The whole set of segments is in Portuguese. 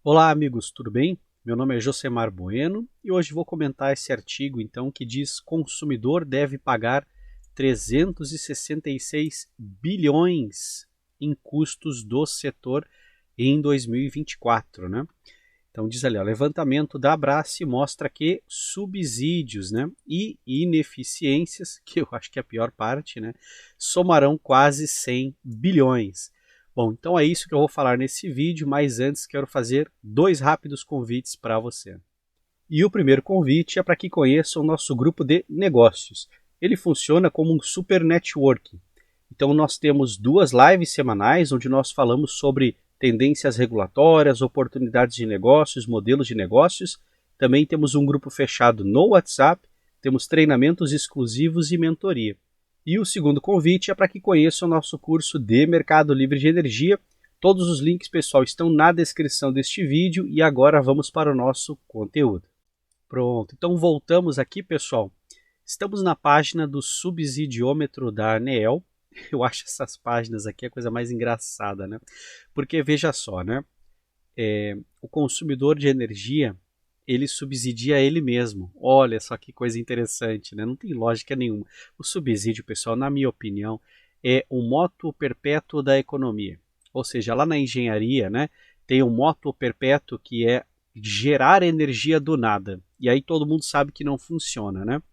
Olá, amigos, tudo bem? Meu nome é Josemar Bueno e hoje vou comentar esse artigo então que diz: consumidor deve pagar 366 bilhões em custos do setor em 2024, né? Então diz ali, ó, levantamento da Abrace mostra que subsídios, né, e ineficiências, que eu acho que é a pior parte, né, somarão quase 100 bilhões. Bom, então é isso que eu vou falar nesse vídeo, mas antes quero fazer dois rápidos convites para você. E o primeiro convite é para que conheça o nosso grupo de negócios. Ele funciona como um super network. Então nós temos duas lives semanais onde nós falamos sobre tendências regulatórias, oportunidades de negócios, modelos de negócios. Também temos um grupo fechado no WhatsApp, temos treinamentos exclusivos e mentoria. E o segundo convite é para que conheça o nosso curso de Mercado Livre de Energia. Todos os links, pessoal, estão na descrição deste vídeo e agora vamos para o nosso conteúdo. Pronto, então voltamos aqui, pessoal. Estamos na página do subsidiômetro da ANEEL. Eu acho essas páginas aqui a coisa mais engraçada, né? Porque veja só, né? O consumidor de energia, ele subsidia ele mesmo. Olha só que coisa interessante, né? Não tem lógica nenhuma. O subsídio, pessoal, na minha opinião, é o moto perpétuo da economia. Ou seja, lá na engenharia, né, tem um moto perpétuo que é gerar energia do nada. E aí todo mundo sabe que não funciona, né?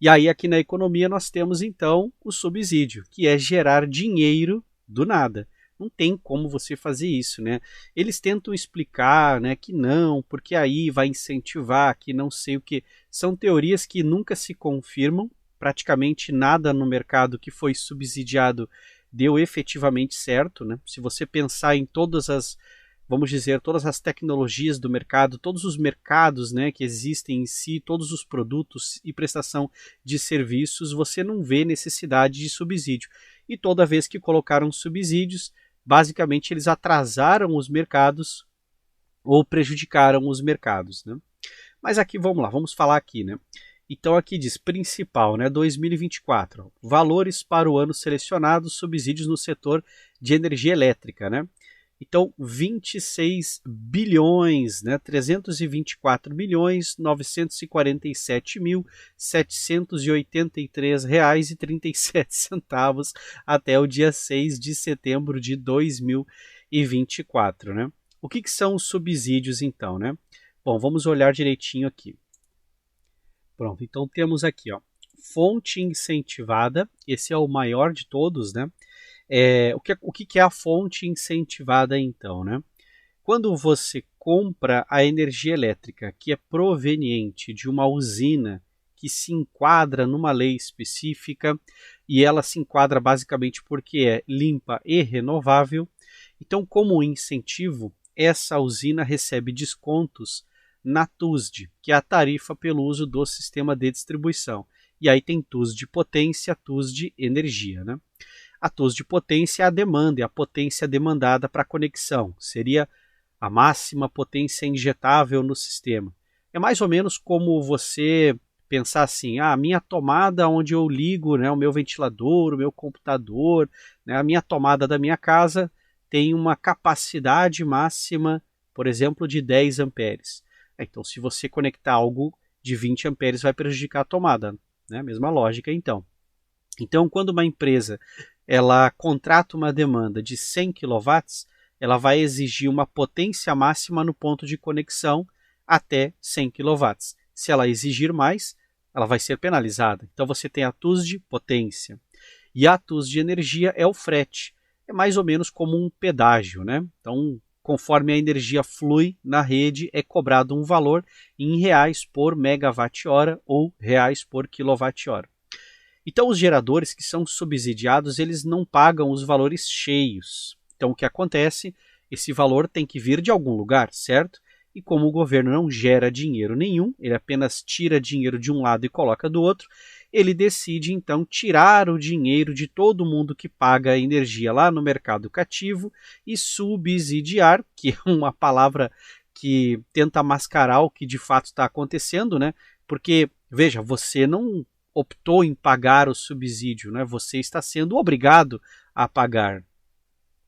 E aí aqui na economia nós temos então o subsídio, que é gerar dinheiro do nada. Não tem como você fazer isso, né? Eles tentam explicar, né, que não, porque aí vai incentivar, que não sei o que. São teorias que nunca se confirmam. Praticamente nada no mercado que foi subsidiado deu efetivamente certo, né? Se você pensar em todas as, vamos dizer, todas as tecnologias do mercado, todos os mercados, né, que existem em si, todos os produtos e prestação de serviços, você não vê necessidade de subsídio. E toda vez que colocaram subsídios, basicamente eles atrasaram os mercados ou prejudicaram os mercados, né? Mas aqui vamos lá, vamos falar aqui, né? Então aqui diz principal, né, 2024, valores para o ano selecionado, subsídios no setor de energia elétrica, né? Então, 26 bilhões, né? 324 bilhões, 947 mil, 783 reais e 37 centavos até o dia 6 de setembro de 2024, né? O que são os subsídios, então, né? Bom, vamos olhar direitinho aqui. Pronto, então temos aqui, ó, fonte incentivada, esse é o maior de todos, né? O que é a fonte incentivada então, né? Quando você compra a energia elétrica que é proveniente de uma usina que se enquadra numa lei específica, e ela se enquadra basicamente porque é limpa e renovável, então como incentivo, essa usina recebe descontos na TUSD, que é a tarifa pelo uso do sistema de distribuição. E aí tem TUSD potência, TUSD energia, né? A TUS de potência é a demanda, é a potência demandada para a conexão. Seria a máxima potência injetável no sistema. É mais ou menos como você pensar assim, a minha tomada onde eu ligo, né, o meu ventilador, o meu computador, né, a minha tomada da minha casa tem uma capacidade máxima, por exemplo, de 10 amperes. Então, se você conectar algo de 20 amperes, vai prejudicar a tomada. Né? Mesma lógica, então. Então, quando uma empresa ela contrata uma demanda de 100 kW, ela vai exigir uma potência máxima no ponto de conexão até 100 kW. Se ela exigir mais, ela vai ser penalizada. Então você tem a TUS de potência. E a TUS de energia é o frete. É mais ou menos como um pedágio, né? Então, conforme a energia flui na rede, é cobrado um valor em reais por megawatt-hora ou reais por quilowatt-hora. Então, os geradores que são subsidiados, eles não pagam os valores cheios. Então, o que acontece? Esse valor tem que vir de algum lugar, certo? E como o governo não gera dinheiro nenhum, ele apenas tira dinheiro de um lado e coloca do outro, ele decide, então, tirar o dinheiro de todo mundo que paga energia lá no mercado cativo e subsidiar, que é uma palavra que tenta mascarar o que de fato está acontecendo, né? Porque, veja, você não optou em pagar o subsídio, né? Você está sendo obrigado a pagar.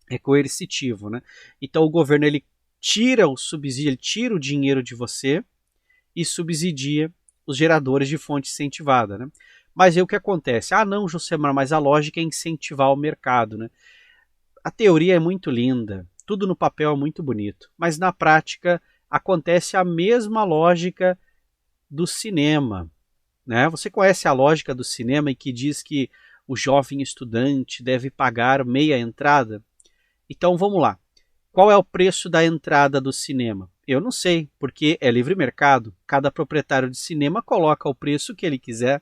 É coercitivo, né? Então o governo ele tira o subsídio, ele tira o dinheiro de você e subsidia os geradores de fonte incentivada, né? Mas aí o que acontece? Ah, não, Josemar, mas a lógica é incentivar o mercado, né? A teoria é muito linda, tudo no papel é muito bonito, mas na prática acontece a mesma lógica do cinema, né? Você conhece a lógica do cinema em que diz que o jovem estudante deve pagar meia entrada? Então vamos lá. Qual é o preço da entrada do cinema? Eu não sei, porque é livre mercado. Cada proprietário de cinema coloca o preço que ele quiser.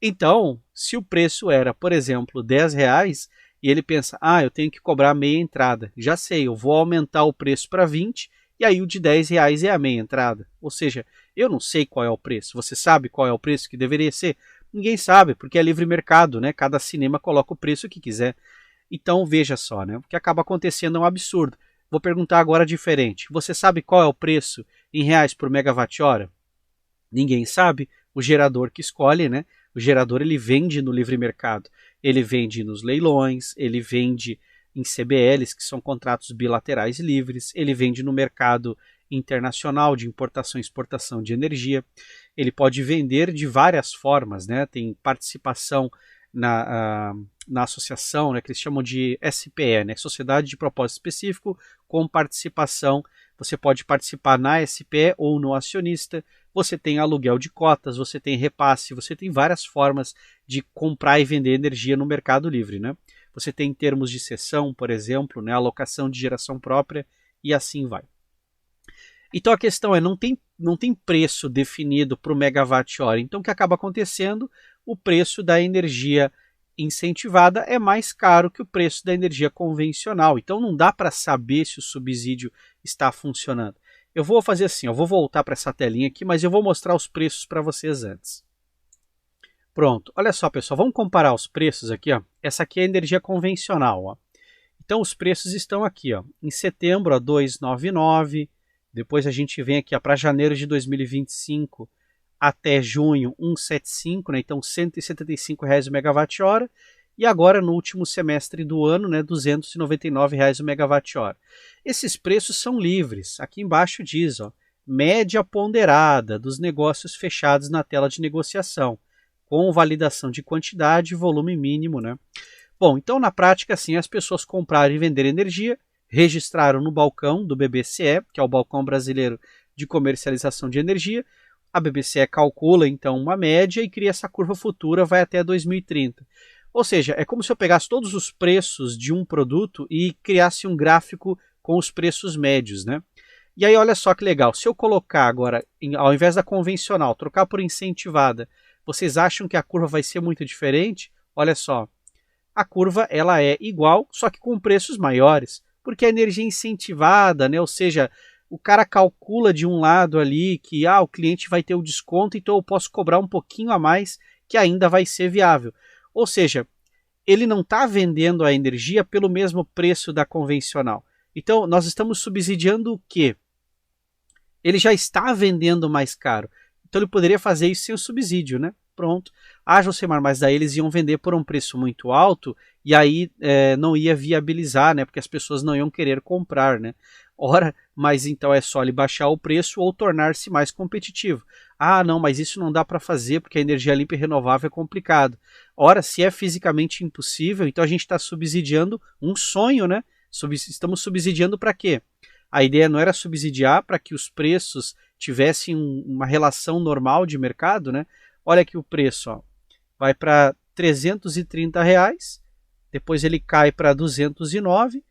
Então, se o preço era, por exemplo, R$ 10, e ele pensa, eu tenho que cobrar meia entrada. Já sei, eu vou aumentar o preço para 20, e aí o de R$ 10 é a meia entrada. Ou seja, eu não sei qual é o preço. Você sabe qual é o preço que deveria ser? Ninguém sabe, porque é livre mercado, né? Cada cinema coloca o preço que quiser. Então veja só, né? O que acaba acontecendo é um absurdo. Vou perguntar agora diferente. Você sabe qual é o preço em reais por megawatt-hora? Ninguém sabe. O gerador que escolhe, né? O gerador ele vende no livre mercado. Ele vende nos leilões, ele vende em CBLs, que são contratos bilaterais livres, ele vende no mercado internacional de importação e exportação de energia. Ele pode vender de várias formas, né? Tem participação na associação, né, que eles chamam de SPE, né, Sociedade de Propósito Específico, com participação. Você pode participar na SPE ou no acionista. Você tem aluguel de cotas, você tem repasse, você tem várias formas de comprar e vender energia no mercado livre, né? Você tem termos de cessão, por exemplo, né, alocação de geração própria e assim vai. Então a questão é, não tem preço definido para o megawatt-hora. Então o que acaba acontecendo? O preço da energia incentivada é mais caro que o preço da energia convencional. Então não dá para saber se o subsídio está funcionando. Eu vou fazer assim, eu vou voltar para essa telinha aqui, mas eu vou mostrar os preços para vocês antes. Pronto, olha só pessoal, vamos comparar os preços aqui. Ó. Essa aqui é a energia convencional. Ó. Então os preços estão aqui. Ó. Em setembro, a 299. Depois a gente vem aqui para janeiro de 2025 até junho 175, né? Então R$ 175 o megawatt-hora. E agora no último semestre do ano, né, R$ 299 o megawatt-hora. Esses preços são livres. Aqui embaixo diz, ó, média ponderada dos negócios fechados na tela de negociação, com validação de quantidade e volume mínimo, né? Bom, então na prática assim, as pessoas compraram e venderam energia, registraram no balcão do BBCE, que é o Balcão Brasileiro de Comercialização de Energia. A BBCE calcula então uma média e cria essa curva futura, vai até 2030. Ou seja, é como se eu pegasse todos os preços de um produto e criasse um gráfico com os preços médios, né? E aí olha só que legal, se eu colocar agora, ao invés da convencional, trocar por incentivada, vocês acham que a curva vai ser muito diferente? Olha só, a curva ela é igual, só que com preços maiores, porque a energia incentivada, né? Ou seja, o cara calcula de um lado ali que o cliente vai ter o desconto, então eu posso cobrar um pouquinho a mais que ainda vai ser viável. Ou seja, ele não está vendendo a energia pelo mesmo preço da convencional. Então nós estamos subsidiando o quê? Ele já está vendendo mais caro. Então ele poderia fazer isso sem o subsídio, né? Pronto. Josemar, mas daí eles iam vender por um preço muito alto e aí não ia viabilizar, né? Porque as pessoas não iam querer comprar, né? Ora, mas então é só ele baixar o preço ou tornar-se mais competitivo. Não, mas isso não dá para fazer porque a energia limpa e renovável é complicado. Ora, se é fisicamente impossível, então a gente está subsidiando um sonho, né? Estamos subsidiando para quê? A ideia não era subsidiar para que os preços tivessem uma relação normal de mercado, né? Olha aqui o preço, ó. Vai para R$ 330, depois ele cai para 209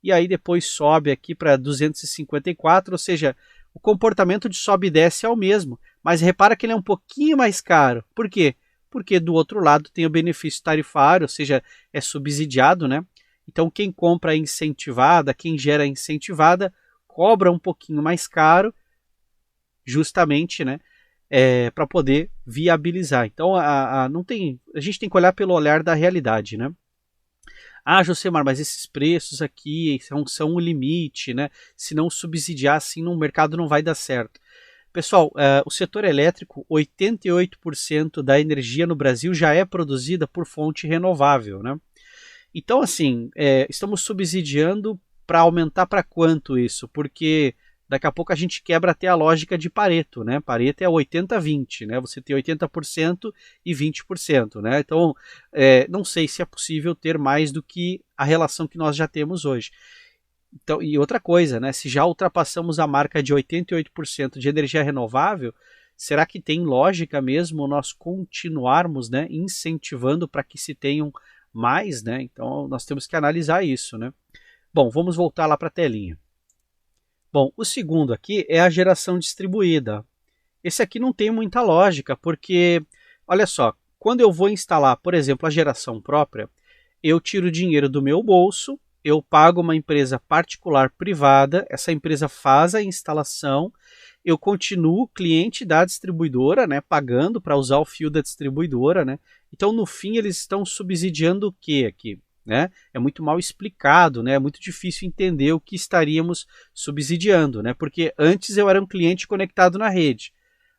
e aí depois sobe aqui para 254, ou seja, o comportamento de sobe e desce é o mesmo, mas repara que ele é um pouquinho mais caro. Por quê? Porque do outro lado tem o benefício tarifário, ou seja, é subsidiado, né? Então quem compra incentivada, quem gera incentivada, cobra um pouquinho mais caro, justamente, né? Para poder viabilizar. Então a gente tem que olhar pelo olhar da realidade, né? Josemar, mas esses preços aqui são o limite, né? Se não subsidiar assim no mercado não vai dar certo. Pessoal, o setor elétrico, 88% da energia no Brasil já é produzida por fonte renovável, né? Então, assim, estamos subsidiando para aumentar para quanto isso? Porque daqui a pouco a gente quebra até a lógica de Pareto, né? Pareto é 80-20, né? Você tem 80% e 20%, né? Então, não sei se é possível ter mais do que a relação que nós já temos hoje. Então, e outra coisa, né? Se já ultrapassamos a marca de 88% de energia renovável, será que tem lógica mesmo nós continuarmos, né, incentivando para que se tenham mais, né? Então, nós temos que analisar isso, né? Bom, vamos voltar lá para a telinha. Bom, o segundo aqui é a geração distribuída. Esse aqui não tem muita lógica, porque, olha só, quando eu vou instalar, por exemplo, a geração própria, eu tiro dinheiro do meu bolso, eu pago uma empresa particular privada, essa empresa faz a instalação, eu continuo cliente da distribuidora, né, pagando para usar o fio da distribuidora, né? Então, no fim, eles estão subsidiando o que aqui? Né? É muito mal explicado, né? É muito difícil entender o que estaríamos subsidiando, né? Porque antes eu era um cliente conectado na rede,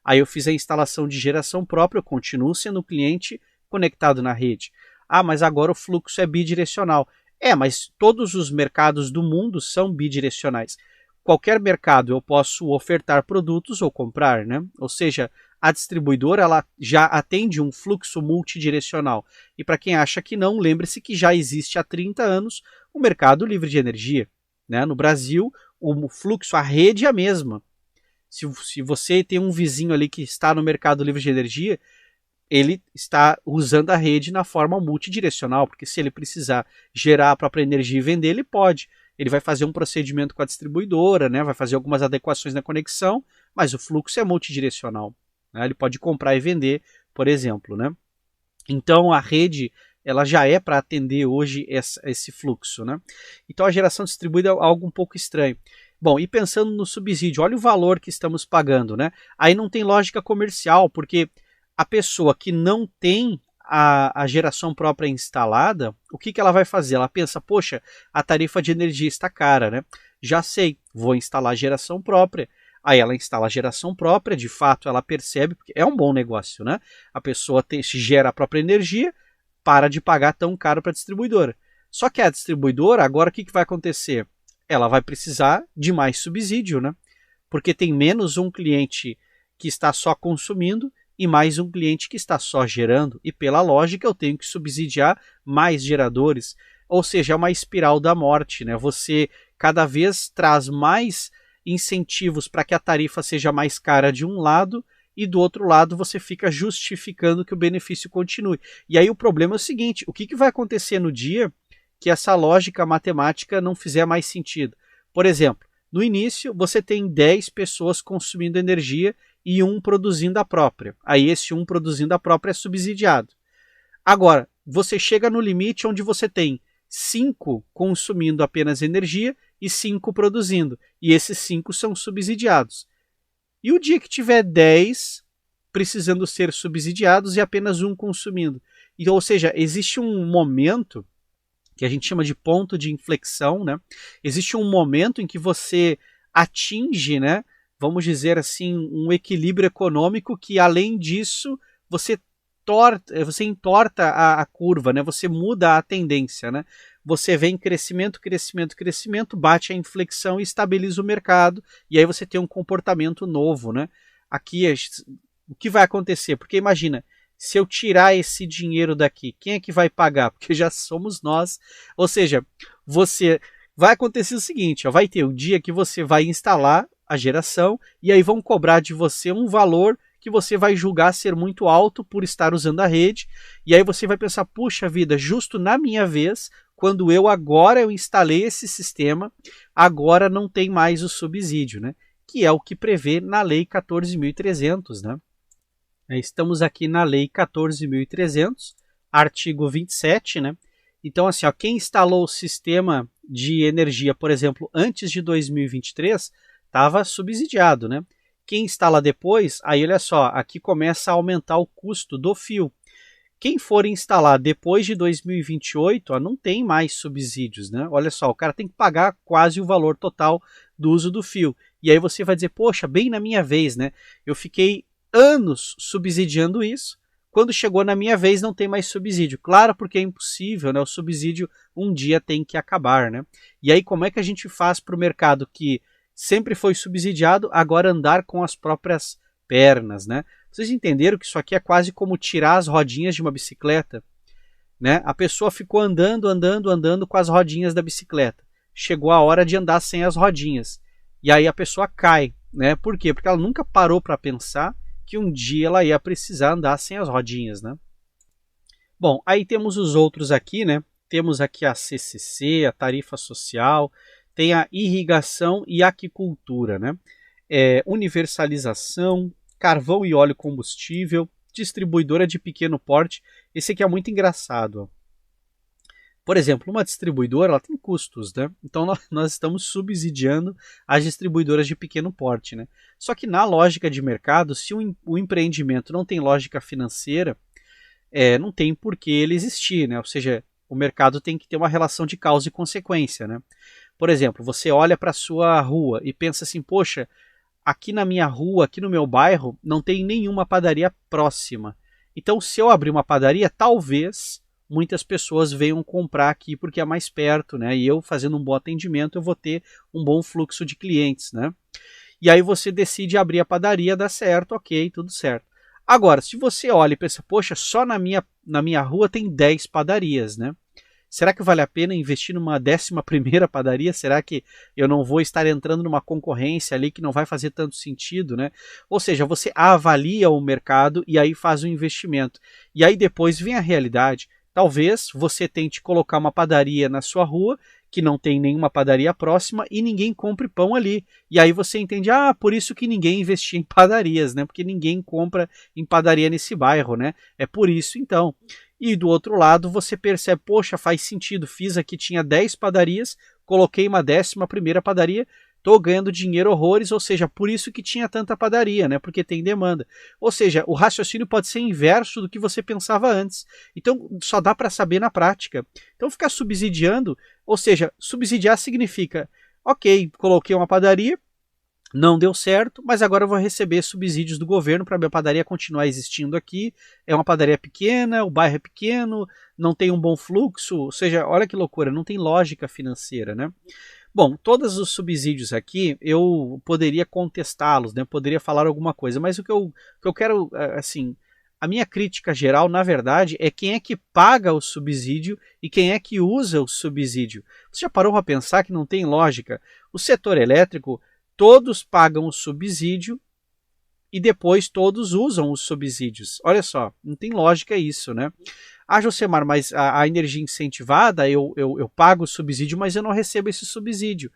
aí eu fiz a instalação de geração própria, eu continuo sendo um cliente conectado na rede. Ah, mas agora o fluxo é bidirecional. Mas todos os mercados do mundo são bidirecionais. Qualquer mercado eu posso ofertar produtos ou comprar, né? Ou seja, a distribuidora ela já atende um fluxo multidirecional. E para quem acha que não, lembre-se que já existe há 30 anos o mercado livre de energia. Né? No Brasil, o fluxo, a rede é a mesma. Se você tem um vizinho ali que está no mercado livre de energia, ele está usando a rede na forma multidirecional, porque se ele precisar gerar a própria energia e vender, ele pode. Ele vai fazer um procedimento com a distribuidora, né? Vai fazer algumas adequações na conexão, mas o fluxo é multidirecional. Né? Ele pode comprar e vender, por exemplo. Né? Então a rede ela já é para atender hoje esse fluxo. Né? Então a geração distribuída é algo um pouco estranho. Bom, e pensando no subsídio, olha o valor que estamos pagando. Né? Aí não tem lógica comercial, porque a pessoa que não tem a geração própria instalada, o que ela vai fazer? Ela pensa, poxa, a tarifa de energia está cara, né? Já sei, vou instalar a geração própria. Aí ela instala a geração própria, de fato ela percebe, porque é um bom negócio, né? A pessoa gera a própria energia, para de pagar tão caro para a distribuidora. Só que a distribuidora, agora o que vai acontecer? Ela vai precisar de mais subsídio, né? Porque tem menos um cliente que está só consumindo e mais um cliente que está só gerando. E pela lógica eu tenho que subsidiar mais geradores. Ou seja, é uma espiral da morte, né? Você cada vez traz mais incentivos para que a tarifa seja mais cara de um lado e do outro lado você fica justificando que o benefício continue. E aí o problema é o seguinte, o que vai acontecer no dia que essa lógica matemática não fizer mais sentido? Por exemplo, no início você tem 10 pessoas consumindo energia e um produzindo a própria. Aí esse um produzindo a própria é subsidiado. Agora, você chega no limite onde você tem 5 consumindo apenas energia e 5 produzindo. E esses 5 são subsidiados. E o dia que tiver 10 precisando ser subsidiados e apenas um consumindo. Então, ou seja, existe um momento que a gente chama de ponto de inflexão, né? Existe um momento em que você atinge, né, vamos dizer assim, um equilíbrio econômico que, além disso, você entorta a curva, né? Você muda a tendência, né? Você vem crescimento, crescimento, crescimento, bate a inflexão e estabiliza o mercado, e aí você tem um comportamento novo, né? Aqui, o que vai acontecer? Porque imagina, se eu tirar esse dinheiro daqui, quem é que vai pagar? Porque já somos nós. Ou seja, vai acontecer o seguinte, vai ter o dia que você vai instalar a geração e aí vão cobrar de você um valor que você vai julgar ser muito alto por estar usando a rede, e aí você vai pensar, puxa vida, justo na minha vez, quando eu instalei esse sistema, agora não tem mais o subsídio, né? Que é o que prevê na Lei 14.300, né? Estamos aqui na Lei 14.300, artigo 27, né? Então, assim, quem instalou o sistema de energia, por exemplo, antes de 2023, estava subsidiado, né? Quem instala depois, aí olha só, aqui começa a aumentar o custo do fio. Quem for instalar depois de 2028, não tem mais subsídios, né? Olha só, o cara tem que pagar quase o valor total do uso do fio. E aí você vai dizer, poxa, bem na minha vez, né? Eu fiquei anos subsidiando isso. quando chegou na minha vez não tem mais subsídio. Claro, porque é impossível, né? O subsídio um dia tem que acabar, né? E aí como é que a gente faz para o mercado que sempre foi subsidiado agora andar com as próprias pernas, né? Vocês entenderam que isso aqui é quase como tirar as rodinhas de uma bicicleta, né? A pessoa ficou andando com as rodinhas da bicicleta. Chegou a hora de andar sem as rodinhas. E aí a pessoa cai, né? Por quê? Porque ela nunca parou para pensar que um dia ela ia precisar andar sem as rodinhas, né? Bom, aí temos os outros aqui, né? Temos aqui a CCC, a tarifa social, tem a irrigação e aquicultura, né? Universalização, carvão e óleo combustível, distribuidora de pequeno porte. Esse aqui é muito engraçado. Ó. Por exemplo, uma distribuidora ela tem custos, né? Então nós estamos subsidiando as distribuidoras de pequeno porte, né? Só que na lógica de mercado, se o empreendimento não tem lógica financeira, não tem por que ele existir, né? Ou seja, o mercado tem que ter uma relação de causa e consequência, né? Por exemplo, você olha para a sua rua e pensa assim, poxa, aqui na minha rua, aqui no meu bairro, não tem nenhuma padaria próxima. Então, se eu abrir uma padaria, talvez muitas pessoas venham comprar aqui porque é mais perto, né? E eu fazendo um bom atendimento, eu vou ter um bom fluxo de clientes, né? E aí você decide abrir a padaria, dá certo, ok, tudo certo. Agora, se você olha e pensa, poxa, só na minha rua tem 10 padarias, né? Será que vale a pena investir numa 11ª padaria? Será que eu não vou estar entrando numa concorrência ali que não vai fazer tanto sentido, né? Ou seja, você avalia o mercado e aí faz o investimento. E aí depois vem a realidade. Talvez você tente colocar uma padaria na sua rua que não tem nenhuma padaria próxima e ninguém compre pão ali. E aí você entende, por isso que ninguém investia em padarias, né? Porque ninguém compra em padaria nesse bairro, né? É por isso então. E do outro lado você percebe, poxa, faz sentido, fiz aqui, tinha 10 padarias, coloquei uma 11ª padaria, estou ganhando dinheiro horrores, ou seja, por isso que tinha tanta padaria, né? Porque tem demanda. Ou seja, o raciocínio pode ser inverso do que você pensava antes. Então, só dá para saber na prática. Então, ficar subsidiando, ou seja, subsidiar significa, ok, coloquei uma padaria, não deu certo, mas agora eu vou receber subsídios do governo para a minha padaria continuar existindo aqui. É uma padaria pequena, o bairro é pequeno, não tem um bom fluxo, ou seja, olha que loucura, não tem lógica financeira, né? Bom, todos os subsídios aqui eu poderia contestá-los, né? Poderia falar alguma coisa, mas o que eu quero, assim, a minha crítica geral, na verdade, é quem é que paga o subsídio e quem é que usa o subsídio. Você já parou para pensar que não tem lógica? O setor elétrico, todos pagam o subsídio e depois todos usam os subsídios. Olha só, não tem lógica isso, né? Josemar, mas a energia incentivada, eu pago o subsídio, mas eu não recebo esse subsídio.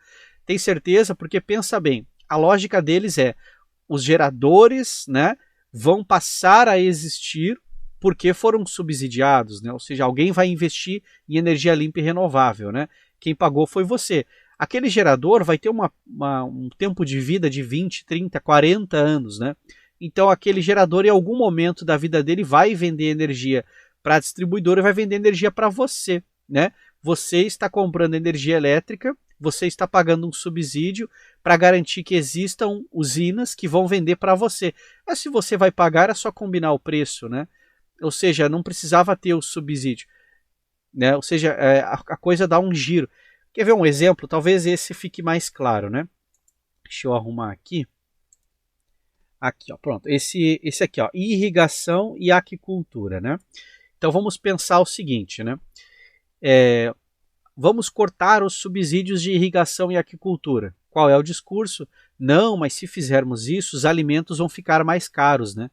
Tem certeza? Porque pensa bem, a lógica deles é, os geradores, né, vão passar a existir porque foram subsidiados, né? Ou seja, alguém vai investir em energia limpa e renovável, né? Quem pagou foi você. Aquele gerador vai ter um tempo de vida de 20, 30, 40 anos, né? Então aquele gerador em algum momento da vida dele vai vender energia para a distribuidora e vai vender energia para você, né? Você está comprando energia elétrica, você está pagando um subsídio para garantir que existam usinas que vão vender para você. Mas se você vai pagar, é só combinar o preço, né? Ou seja, não precisava ter o subsídio, né? Ou seja, a coisa dá um giro. Quer ver um exemplo? Talvez esse fique mais claro, né? Deixa eu arrumar aqui. Aqui, ó, pronto. Esse aqui, ó, irrigação e aquicultura, né? Então vamos pensar o seguinte, né? Vamos cortar os subsídios de irrigação e aquicultura. Qual é o discurso? Não, mas se fizermos isso, os alimentos vão ficar mais caros, né?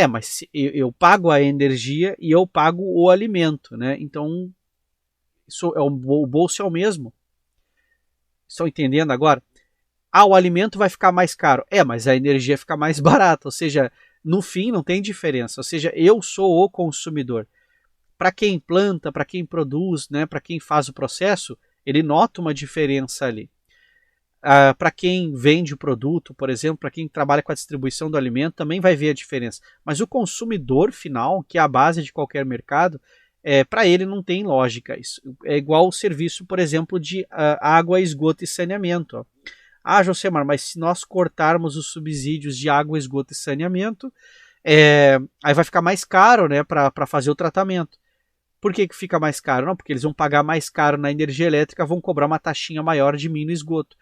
Mas eu pago a energia e eu pago o alimento, né? Então o bolso é o mesmo. Estão entendendo agora? O alimento vai ficar mais caro. Mas a energia fica mais barata. Ou seja, no fim não tem diferença. Ou seja, eu sou o consumidor. Para quem planta, para quem produz, né, para quem faz o processo, ele nota uma diferença ali. Para quem vende o produto, por exemplo, para quem trabalha com a distribuição do alimento, também vai ver a diferença. Mas o consumidor final, que é a base de qualquer mercado, para ele não tem lógica. Isso é igual o serviço, por exemplo, de água, esgoto e saneamento. Josemar, mas se nós cortarmos os subsídios de água, esgoto e saneamento, aí vai ficar mais caro, né, para fazer o tratamento. Por que fica mais caro? Não, porque eles vão pagar mais caro na energia elétrica, vão cobrar uma taxinha maior de mim no esgoto.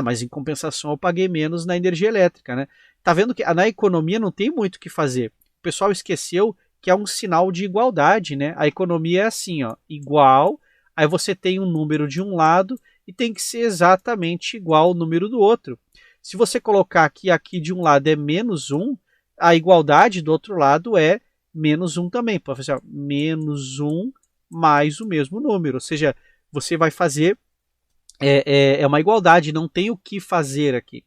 Mas em compensação eu paguei menos na energia elétrica, né? Tá vendo que na economia não tem muito o que fazer. O pessoal esqueceu que é um sinal de igualdade, né? A economia é assim, ó, igual, aí você tem um número de um lado e tem que ser exatamente igual ao número do outro. Se você colocar que aqui de um lado é -1, a igualdade do outro lado é -1 também. Pode fazer -1 mais o mesmo número. Ou seja, você vai fazer é uma igualdade, não tem o que fazer aqui.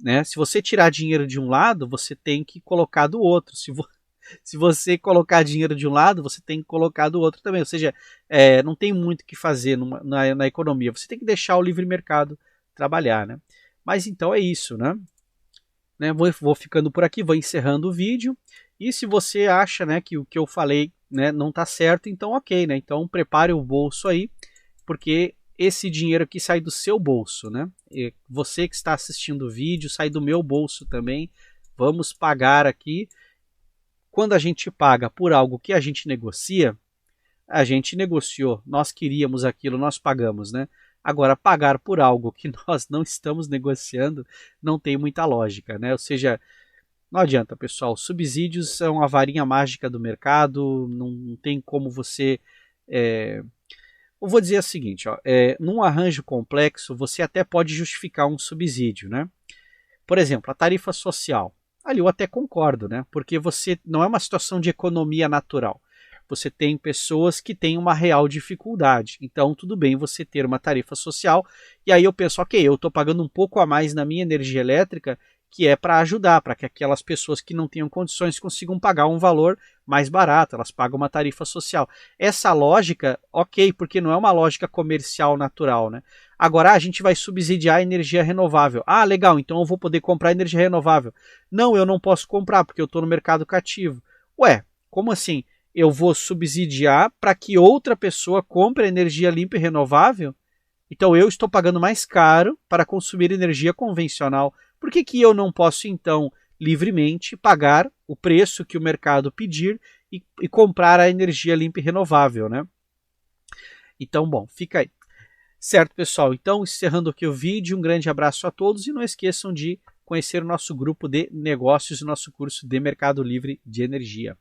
Né? Se você tirar dinheiro de um lado, você tem que colocar do outro. Se você colocar dinheiro de um lado, você tem que colocar do outro também. Ou seja, não tem muito o que fazer na economia. Você tem que deixar o livre mercado trabalhar. Né? Mas então é isso. Né? Vou ficando por aqui, vou encerrando o vídeo. E se você acha, né, que o que eu falei, né, não está certo, então ok. Né? Então prepare o bolso aí, porque esse dinheiro aqui sai do seu bolso, né? E você que está assistindo o vídeo, sai do meu bolso também. Vamos pagar aqui. Quando a gente paga por algo que a gente negocia, a gente negociou, nós queríamos aquilo, nós pagamos, né? Agora, pagar por algo que nós não estamos negociando não tem muita lógica, né? Ou seja, não adianta, pessoal. Subsídios são a varinha mágica do mercado, não tem como você... Eu vou dizer o seguinte, num arranjo complexo, você até pode justificar um subsídio, né? Por exemplo, a tarifa social. Ali eu até concordo, né? Porque você não é uma situação de economia natural. Você tem pessoas que têm uma real dificuldade. Então, tudo bem você ter uma tarifa social. E aí eu penso, ok, eu estou pagando um pouco a mais na minha energia elétrica, que é para ajudar, para que aquelas pessoas que não tenham condições consigam pagar um valor mais barato, elas pagam uma tarifa social. Essa lógica, ok, porque não é uma lógica comercial natural, né? Agora a gente vai subsidiar a energia renovável. Ah, legal, então eu vou poder comprar energia renovável. Não, eu não posso comprar, porque eu estou no mercado cativo. Ué, como assim? Eu vou subsidiar para que outra pessoa compre energia limpa e renovável? Então eu estou pagando mais caro para consumir energia convencional. Por que eu não posso, então, livremente pagar o preço que o mercado pedir e comprar a energia limpa e renovável, né? Então, bom, fica aí. Certo, pessoal? Então, encerrando aqui o vídeo, um grande abraço a todos e não esqueçam de conhecer o nosso grupo de negócios e nosso curso de Mercado Livre de Energia.